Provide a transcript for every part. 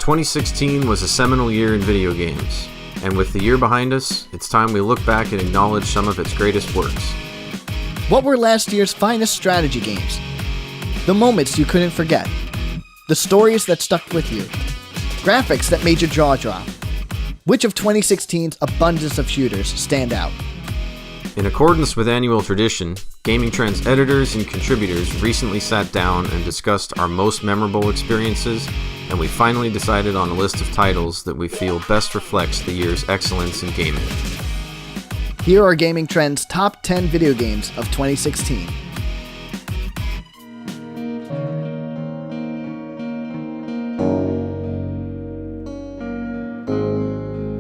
2016 was a seminal year in video games, and with the year behind us, it's time we look back and acknowledge some of its greatest works. What were last year's finest strategy games? The moments you couldn't forget. The stories that stuck with you. Graphics that made your jaw drop. Which of 2016's abundance of shooters stand out? In accordance with annual tradition, Gaming Trends editors and contributors recently sat down and discussed our most memorable experiences, and we finally decided on a list of titles that we feel best reflects the year's excellence in gaming. Here are Gaming Trends' top 10 video games of 2016.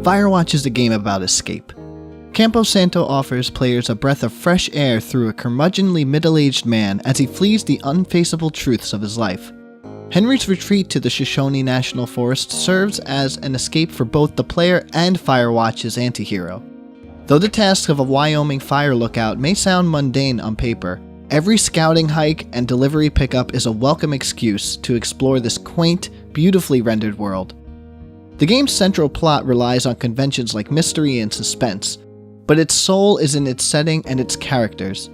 Firewatch is a game about escape. Campo Santo offers players a breath of fresh air through a curmudgeonly middle-aged man as he flees the unfaceable truths of his life. Henry's retreat to the Shoshone National Forest serves as an escape for both the player and Firewatch's antihero. Though the task of a Wyoming fire lookout may sound mundane on paper, every scouting hike and delivery pickup is a welcome excuse to explore this quaint, beautifully rendered world. The game's central plot relies on conventions like mystery and suspense, but its soul is in its setting and its characters.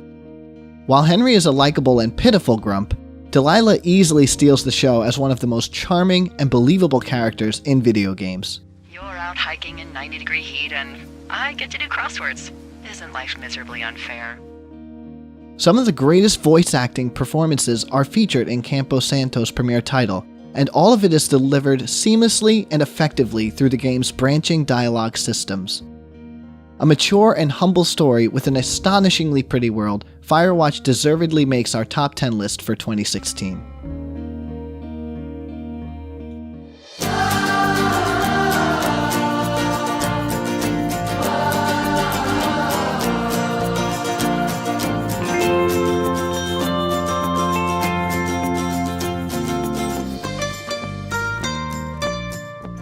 While Henry is a likable and pitiful grump, Delilah easily steals the show as one of the most charming and believable characters in video games. You're out hiking in 90-degree heat and I get to do crosswords. Isn't life miserably unfair? Some of the greatest voice acting performances are featured in Campo Santo's premiere title, and all of it is delivered seamlessly and effectively through the game's branching dialogue systems. A mature and humble story with an astonishingly pretty world, Firewatch deservedly makes our top 10 list for 2016.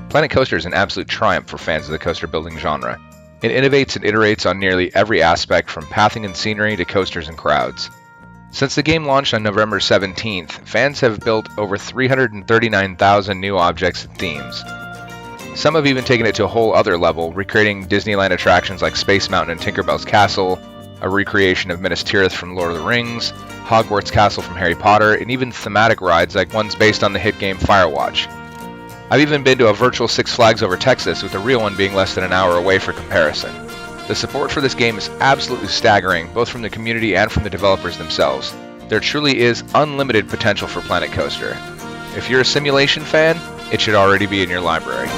Planet Coaster is an absolute triumph for fans of the coaster building genre. It innovates and iterates on nearly every aspect from pathing and scenery to coasters and crowds. Since the game launched on November 17th, fans have built over 339,000 new objects and themes. Some have even taken it to a whole other level, recreating Disneyland attractions like Space Mountain and Tinkerbell's Castle, a recreation of Minas Tirith from Lord of the Rings, Hogwarts Castle from Harry Potter, and even thematic rides like ones based on the hit game Firewatch. I've even been to a virtual Six Flags over Texas, with the real one being less than an hour away for comparison. The support for this game is absolutely staggering, both from the community and from the developers themselves. There truly is unlimited potential for Planet Coaster. If you're a simulation fan, it should already be in your library.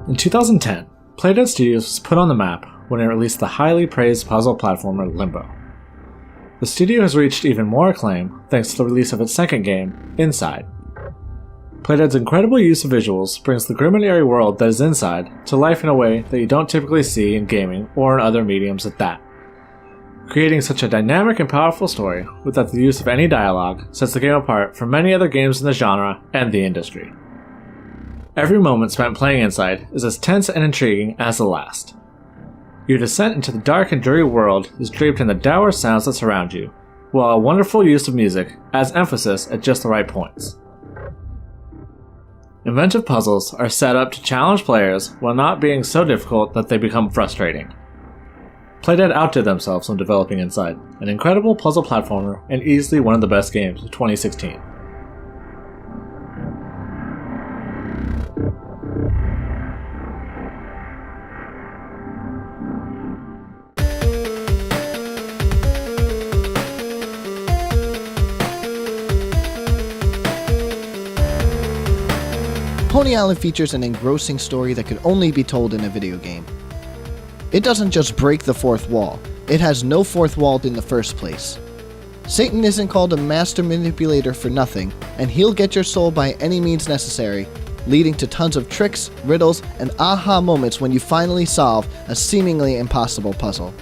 In 2010, Playdead Studios was put on the map when it released the highly praised puzzle platformer Limbo. The studio has reached even more acclaim thanks to the release of its second game, Inside. Playdead's incredible use of visuals brings the grim and eerie world that is Inside to life in a way that you don't typically see in gaming or in other mediums at that. Creating such a dynamic and powerful story without the use of any dialogue sets the game apart from many other games in the genre and the industry. Every moment spent playing Inside is as tense and intriguing as the last. Your descent into the dark and dreary world is draped in the dour sounds that surround you, while a wonderful use of music adds emphasis at just the right points. Inventive puzzles are set up to challenge players while not being so difficult that they become frustrating. Playdead outdid themselves when developing Inside, an incredible puzzle platformer and easily one of the best games of 2016. Pony Island features an engrossing story that could only be told in a video game. It doesn't just break the fourth wall, it has no fourth wall in the first place. Satan isn't called a master manipulator for nothing, and he'll get your soul by any means necessary, leading to tons of tricks, riddles, and aha moments when you finally solve a seemingly impossible puzzle.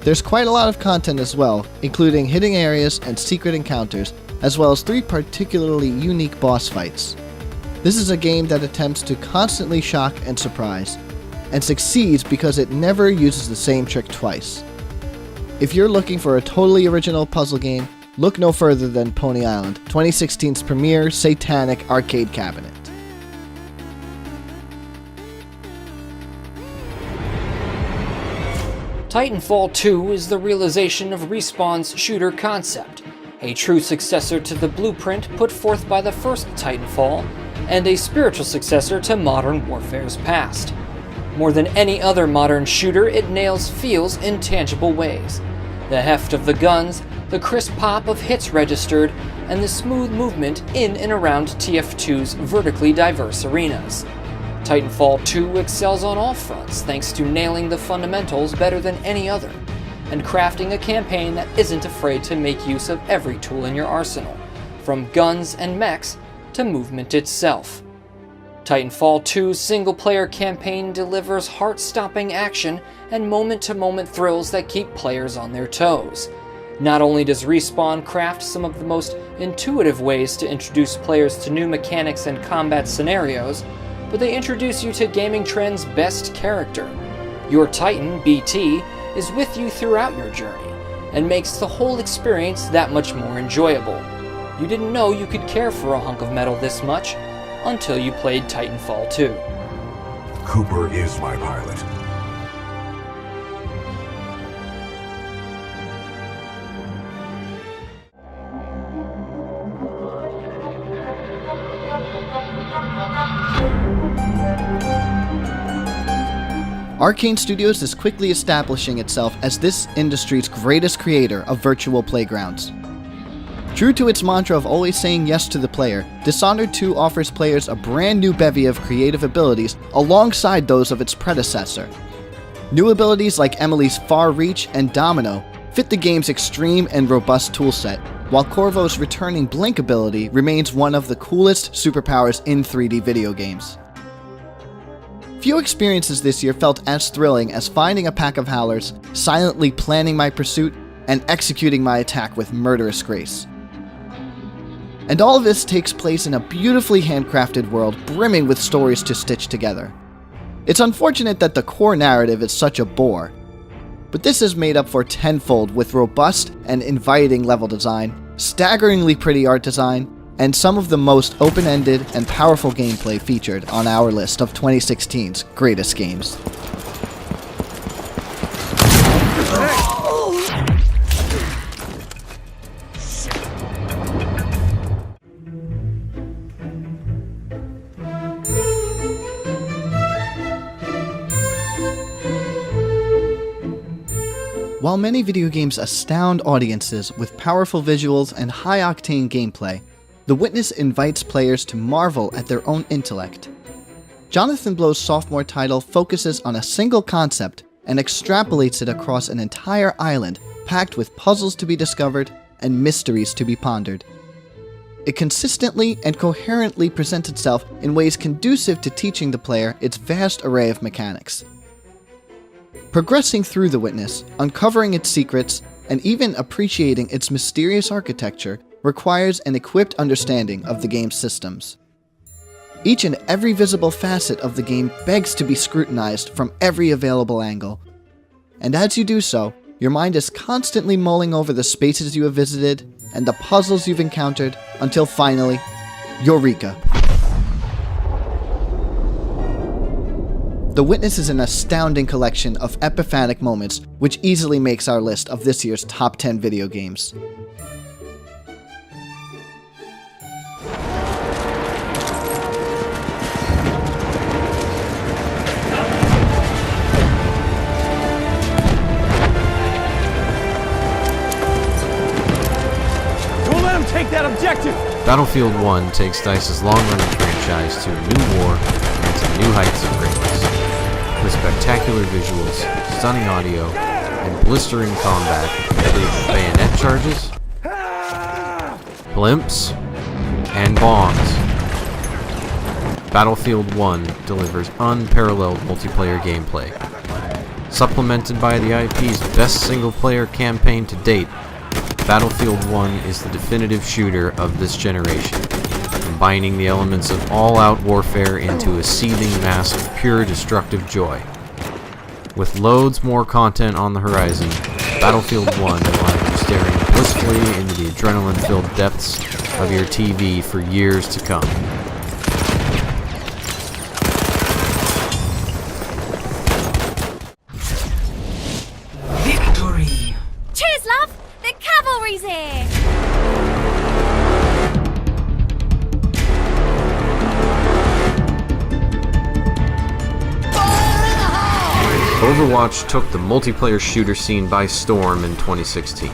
There's quite a lot of content as well, including hidden areas and secret encounters, as well as 3 particularly unique boss fights. This is a game that attempts to constantly shock and surprise, and succeeds because it never uses the same trick twice. If you're looking for a totally original puzzle game, look no further than Pony Island, 2016's premier satanic arcade cabinet. Titanfall 2 is the realization of Respawn's shooter concept, a true successor to the blueprint put forth by the first Titanfall, and a spiritual successor to Modern Warfare's past. More than any other modern shooter, it nails feels in tangible ways. The heft of the guns, the crisp pop of hits registered, and the smooth movement in and around TF2's vertically diverse arenas. Titanfall 2 excels on all fronts thanks to nailing the fundamentals better than any other, and crafting a campaign that isn't afraid to make use of every tool in your arsenal, from guns and mechs to movement itself. Titanfall 2's single-player campaign delivers heart-stopping action and moment-to-moment thrills that keep players on their toes. Not only does Respawn craft some of the most intuitive ways to introduce players to new mechanics and combat scenarios, but they introduce you to gaming trends' best character. Your Titan, BT, is with you throughout your journey, and makes the whole experience that much more enjoyable. You didn't know you could care for a hunk of metal this much until you played Titanfall 2. Cooper is my pilot. Arkane Studios is quickly establishing itself as this industry's greatest creator of virtual playgrounds. True to its mantra of always saying yes to the player, Dishonored II offers players a brand new bevy of creative abilities alongside those of its predecessor. New abilities like Emily's Far Reach and Domino fit the game's extreme and robust toolset, while Corvo's returning Blink ability remains one of the coolest superpowers in 3D video games. Few experiences this year felt as thrilling as finding a pack of howlers, silently planning my pursuit, and executing my attack with murderous grace. And all of this takes place in a beautifully handcrafted world brimming with stories to stitch together. It's unfortunate that the core narrative is such a bore, but this is made up for tenfold with robust and inviting level design, staggeringly pretty art design, and some of the most open-ended and powerful gameplay featured on our list of 2016's greatest games. While many video games astound audiences with powerful visuals and high-octane gameplay, The Witness invites players to marvel at their own intellect. Jonathan Blow's sophomore title focuses on a single concept and extrapolates it across an entire island packed with puzzles to be discovered and mysteries to be pondered. It consistently and coherently presents itself in ways conducive to teaching the player its vast array of mechanics. Progressing through The Witness, uncovering its secrets, and even appreciating its mysterious architecture requires an equipped understanding of the game's systems. Each and every visible facet of the game begs to be scrutinized from every available angle. And as you do so, your mind is constantly mulling over the spaces you have visited and the puzzles you've encountered until finally, Eureka! The Witness is an astounding collection of epiphanic moments which easily makes our list of this year's top 10 video games. Take that objective! Battlefield 1 takes DICE's long-running franchise to a new war and to new heights of greatness. With spectacular visuals, stunning audio, and blistering combat, complete with bayonet charges, blimps, and bombs. Battlefield 1 delivers unparalleled multiplayer gameplay. Supplemented by the IP's best single-player campaign to date, Battlefield 1 is the definitive shooter of this generation, combining the elements of all-out warfare into a seething mass of pure destructive joy. With loads more content on the horizon, Battlefield 1 will have you staring blissfully into the adrenaline-filled depths of your TV for years to come. Victory! Cheers, love! The cavalry's here! Overwatch took the multiplayer shooter scene by storm in 2016.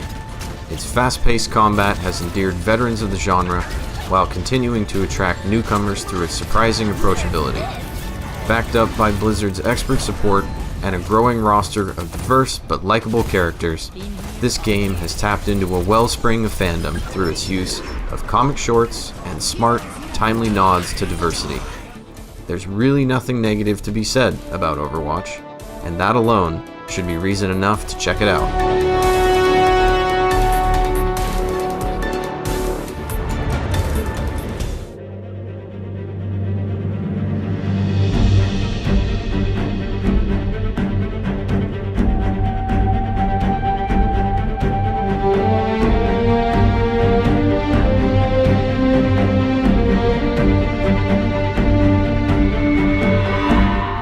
Its fast-paced combat has endeared veterans of the genre, while continuing to attract newcomers through its surprising approachability. Backed up by Blizzard's expert support and a growing roster of diverse but likable characters, this game has tapped into a wellspring of fandom through its use of comic shorts and smart, timely nods to diversity. There's really nothing negative to be said about Overwatch, and that alone should be reason enough to check it out.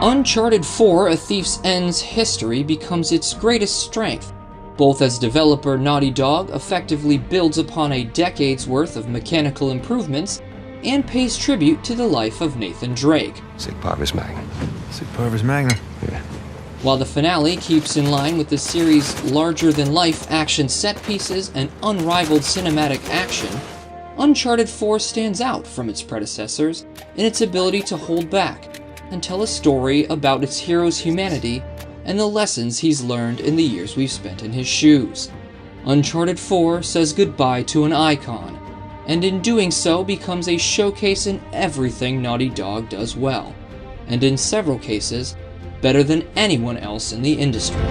Uncharted 4: A Thief's End's history becomes its greatest strength, both as developer Naughty Dog effectively builds upon a decade's worth of mechanical improvements and pays tribute to the life of Nathan Drake. Sic parvis magna. Sic parvis magna. Yeah. While the finale keeps in line with the series' larger-than-life action set pieces and unrivaled cinematic action, Uncharted 4 stands out from its predecessors in its ability to hold back and tell a story about its hero's humanity and the lessons he's learned in the years we've spent in his shoes. Uncharted 4 says goodbye to an icon, and in doing so becomes a showcase in everything Naughty Dog does well, and in several cases, better than anyone else in the industry.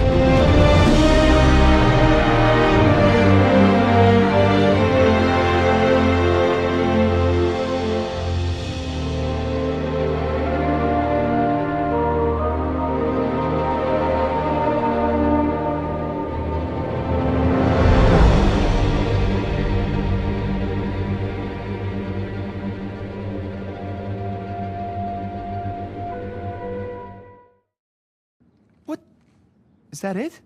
Is that it?